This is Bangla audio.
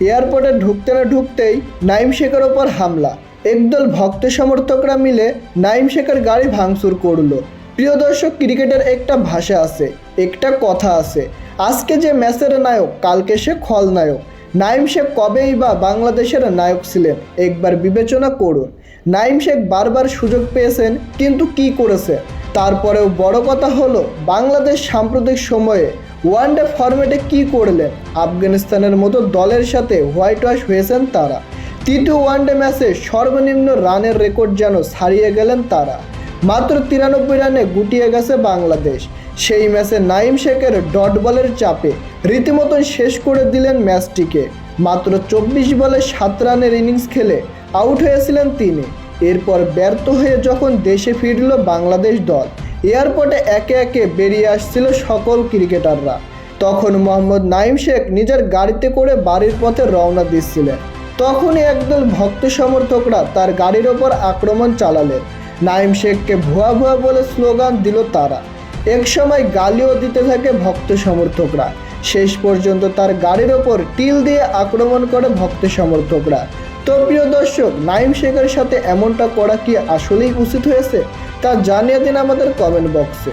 এয়ারপোর্টে ঢুকতে না ঢুকতেই নাঈম শেখের ওপর হামলা। একদল ভক্ত সমর্থকরা মিলে নাঈম শেখের গাড়ি ভাঙচুর করলো। প্রিয় দর্শক, ক্রিকেটের একটা ভাষা আছে, একটা কথা আছে, আজকে যে ম্যাচের নায়ক কালকে সে খলনায়ক। নাঈম শেখ কবেই বা বাংলাদেশের নায়ক ছিলেন একবার বিবেচনা করুন। নাঈম শেখ বারবার সুযোগ পেয়েছেন, কিন্তু কি করেছে? তারপরেও বড় কথা হলো বাংলাদেশ সাম্প্রতিক সময়ে ওয়ানডে ফরম্যাটে কি করলেন। আফগানিস্তানের মতো দলের সাথে হোয়াইট ওয়াশ হয়েছেন তারা। তৃতীয় ওয়ানডে ম্যাচে সর্বনিম্ন রানের রেকর্ড যেন ছাড়িয়ে গেলেন তারা। মাত্র 93 রানে গুটিয়ে গেছে বাংলাদেশ। সেই ম্যাচে নাঈম শেখের ডট বলের চাপে রীতিমতন শেষ করে দিলেন ম্যাচটিকে। মাত্র 24 বলে 7 রানের ইনিংস খেলে আউট হয়েছিলেন তিনি। এরপর ব্যর্থ হয়ে যখন দেশে ফিরল বাংলাদেশ দল, এয়ারপোর্টে একে একে বেরিয়ে আসছিল সকল ক্রিকেটাররা। তখন মোহাম্মদ নাঈম শেখ নিজের গাড়িতে করে বাড়ির পথে রওনা দিচ্ছিলেন। তখনই একদল ভক্ত সমর্থকরা তার গাড়ির ওপর আক্রমণ চালালেন। নাঈম শেখকে ভুয়া ভুয়া বলে স্লোগান দিল তারা। একসময় গালিও দিতে থাকে ভক্ত সমর্থকরা। শেষ পর্যন্ত তার গাড়ির ওপর টিল দিয়ে আক্রমণ করে ভক্ত সমর্থকরা। তো প্রিয় দর্শক, নাঈম শেখের সাথে এমনটা করা কি আসলেই উচিত হয়েছে তা জানিয়ে দিন আমাদের কমেন্ট বক্সে।